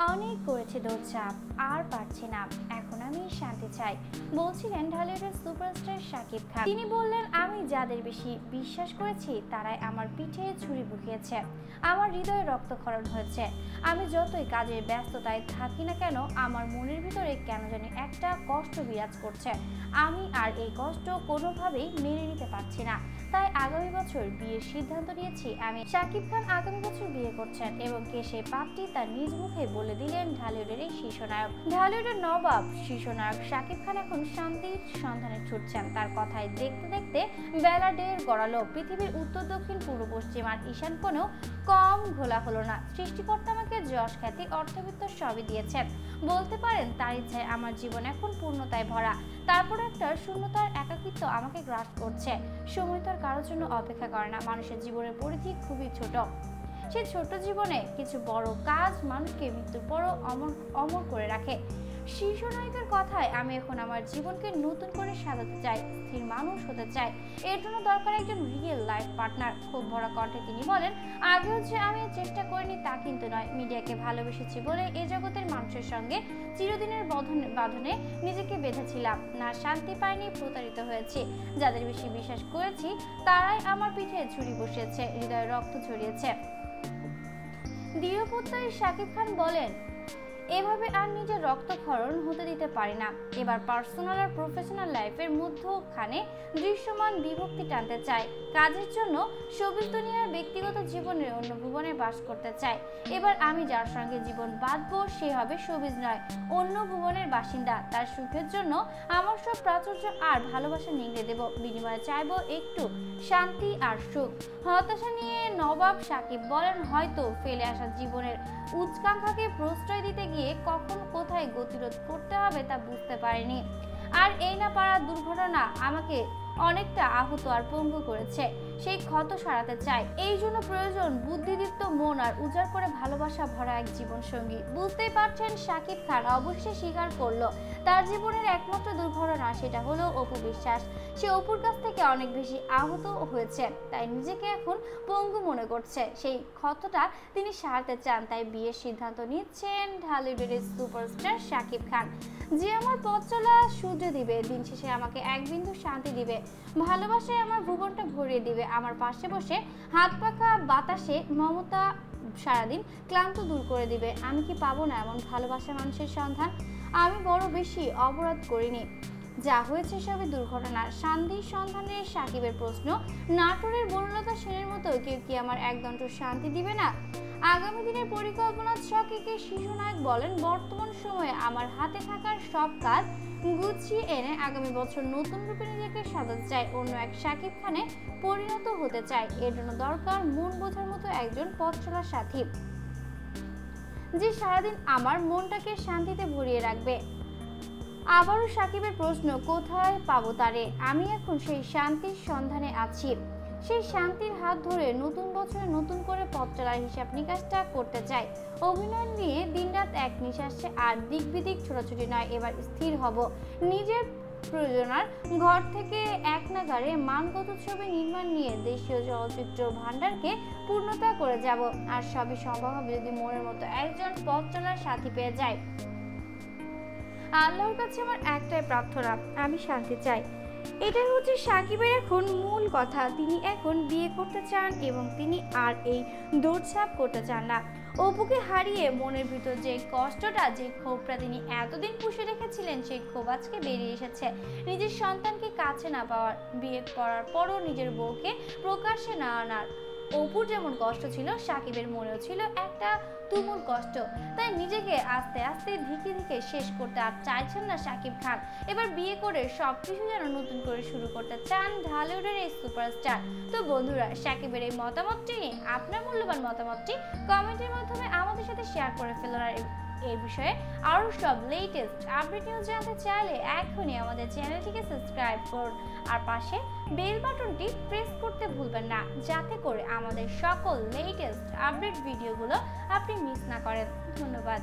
অনেক করেছে দৌড়ঝাঁপ, আর পারছি না, এখন আমি শান্তি চাই, বলছিলেন ঢালিউডের সুপারস্টার শাকিব খান। তিনি বললেন, আমি যাদের বেশি বিশ্বাস করেছি তারাই আমার পিঠে ছুরি ঢুকিয়েছে, আমার হৃদয়ে রক্তক্ষরণ হয়েছে। আমি যতই কাজের ব্যস্ততায় থাকি না কেন, আমার মনের ভিতরে কেন জানি একটা কষ্ট বিরাজ করছে। আমি আর এই কষ্ট কোনোভাবেই মেনে নিতে পারছি না। তাই আগামী বছর বিয়ের সিদ্ধান্ত নিয়েছি আমি। শাকিব খান আগামী বছর বিয়ে করছেন এবং কে সেই পাত্রী তার নিজ মুখে বলে দিলেন ঢালিউডের এই শীর্ষনায়ক। ঢালিউডের নবাব শীর্ষনায়ক শাকিব খান এখন শান্তির সন্ধানে ছুটছেন। তার কথায় দেখতে দেখতে বেলা 1:30 গড়ালো। পৃথিবীর উত্তর, দক্ষিণ, পূর্ব, পশ্চিম আর ঈশান কোণেও কম ঘোলা হলো না। সৃষ্টিকর্তা আমাকে যশ, খ্যাতি, অর্থবিত্ত সবই দিয়েছেন। বলতে পারেন তার ইচ্ছায় আমার জীবন এখন পূর্ণতায় ভরা। তারপর একটা শূন্যতার একাকিত্ব আমাকে গ্রাস করছে। সময় তো আর কারোর জন্য অপেক্ষা করে না। মানুষের জীবনের পরিধি খুবই ছোট। সেই ছোট জীবনে কিছু বড় কাজ মানুষকে মৃত্যুর পরও অমর করে রাখে। শীর্ষ নায়িকার কথায় আমি এখন আমার জীবনকে নতুন করে সাজাতে চাই, স্থির মানুষ হতে চাই। এর জন্য দরকার একজন রিয়েল লাইফ পার্টনার। খুব ভরা কণ্ঠে তিনি বলেন, আগেও যে আমি চেষ্টা করিনি তা কিন্তু নয়। মিডিয়াকে ভালোবেসেছি বলে এ জগতের মানুষের সঙ্গে চিরদিনের বাঁধনে নিজেকে বেঁধেছিলাম না। শান্তি পাইনি, প্রতারিত হয়েছি। যাদের বেশি বিশ্বাস করেছি তারাই আমার পিঠে ছুরি বসিয়েছে, হৃদয়ে রক্ত ঝরিয়েছে। দৃঢ়প্রত্যয়ী শাকিব খান বলেন, এভাবে আর নিজের রক্তক্ষরণ হতে দিতে পারি না। এবার পার্সোনাল আর প্রফেশনাল লাইফের মধ্যখানে দৃশ্যমান বিভক্তি টানতে চাই। কাজের জন্য শোবিজ দুনিয়ার ব্যক্তিগত জীবনের অন্য ভুবনে বাস করতে চাই। এবার আমি যার সঙ্গে জীবন বাঁধবো সে হবে শোবিজ নয়, অন্য ভুবনের বাসিন্দা। তার সুখের জন্য আমার সব প্রাচুর্য আর ভালোবাসা নিংড়ে দেব। বিনিময়ে চাইবো একটু শান্তি আর সুখ। হতাশা নিয়ে নবাব শাকিব বলেন, হয়তো ফেলে আসা জীবনের উচ্চাকাঙ্ক্ষাকে প্রশ্রয় দিতে গিয়ে কখন কোথায় গতিরোধ করতে হবে তা বুঝতে পারিনি। আর এই না পারার দুর্ঘটনা আমাকে অনেকটা আহত আর পঙ্গু করেছে। সেই ক্ষত সারাতে চাই। এই জন্য প্রয়োজন বুদ্ধিদীপ্ত মন আর উজাড় করে ভালোবাসা ভরা এক জীবন সঙ্গী। বুঝতেই পারছেন শাকিব খান অবশ্যই স্বীকার করলো তার জীবনের একমাত্র দুর্ঘটনা সেটা হলো অপু বিশ্বাস। সে অপুর কাছ থেকে অনেক বেশি আহত হয়েছে, তাই নিজেকে এখন পঙ্গু মনে করছে। সেই ক্ষতটা তিনি সারতে চান, তাই বিয়ের সিদ্ধান্ত নিচ্ছেন ঢালিউডের সুপারস্টার শাকিব খান। যে আমার পথ চলা সূর্য দিবে, দিন শেষে আমাকে এক বিন্দু শান্তি দিবে, ভালোবাসায় আমার ভুবনটা ভরিয়ে দিবে, আমার পাশে বসে হাত পাখা বাতাসে মমতা সারাদিন ক্লান্ত দূর করে দিবে। আমি কি পাবো না এমন ভালোবাসা মানুষের সন্ধান? আমি বড় বেশি অপরাধ করিনি, যা হয়েছে সবই দুর্ঘটনা। শান্তির সন্ধানে শাকিবের প্রশ্ন, নাটোরের বনলতা সেনের মতো কেউ কি আমার একদণ্ড শান্তি দিবে না? আগামী দিনের পরিকল্পনা ছকে শিশুনায়ক বলেন, বর্তমান সময়ে আমার হাতে থাকার সব কাজ গুছিয়ে এনে আগামী বছর নতুন রূপে নিজেকে সাজাতে চাই, অন্য এক শাকিব খানে পরিণত হতে চাই। এর জন্য দরকার মন বোঝার মতো একজন পথ চলার সাথী, যে সারাদিন আমার মনটাকে শান্তিতে ভরিয়ে রাখবে। আবারও শাকিবের প্রশ্ন, কোথায় পাবো তারে? আমি এখন সেই শান্তির সন্ধানে আছি। সেই শান্তির হাত ধরে নতুন বছরে নতুন করে পথ চলার হিসাব নিকাশটা করতে চাই। অভিনয় নিয়ে দিনরাত এক নিঃশ্বাসে আর দিক বিদিক ছোটাছুটি নয়। এবার স্থির হব, নিজের প্রয়োজনার ঘর থেকে এক নাগারে মানগত ছবি নির্মাণ নিয়ে দেশীয় চলচ্চিত্র ভান্ডারকে পূর্ণতা করে যাব। আর সবই সম্ভব হবে যদি মনের মতো একজন পথ চলার সাথী পেয়ে যায়। আল্লাহর কাছে আমার একটাই প্রার্থনা, আমি শান্তি চাই। এটাই হচ্ছে শাকিবের এখন মূল কথা। তিনি এখন বিয়ে করতে চান এবং তিনি আর এই দৌড়ঝাঁপ করতে চান না। অপুকে হারিয়ে মনের ভিতর যে কষ্টটা, যে ক্ষোভটা তিনি এতদিন পুষে রেখেছিলেন, সেই ক্ষোভ আজকে বেরিয়ে এসেছে। নিজের সন্তানকে কাছে না পাওয়ার, বিয়ে করার পরও নিজের বউকে প্রকাশ্যে না আনার। অপুর যেমন কষ্ট ছিল, শাকিবের মনেও ছিল একটা তুমুল কষ্ট। তাই নিজেকে আস্তে আস্তে ধীরে ধীরে শেষ করতে আর চাইছেন না শাকিব খান। এবার বিয়ে করে সবকিছু যেন নতুন করে শুরু করতে চান ঢালিউডের এই সুপারস্টার। তো বন্ধুরা, শাকিবের এই মতামতটি নিয়ে আপনার মূল্যবান মতামতটি কমেন্টের মাধ্যমে আমাদের সাথে শেয়ার করে ফেলুন। আর এই বিষয়ে আরো সব লেটেস্ট আপডেট নিউজ জানতে চাইলে এখনই আমাদের চ্যানেলটিকে সাবস্ক্রাইব করুন আর পাশে বেল বাটনটি প্রেস করতে ভুলবেন না, যাতে করে আমাদের সকল লেটেস্ট আপডেট ভিডিওগুলো আপনি মিস না করেন। ধন্যবাদ।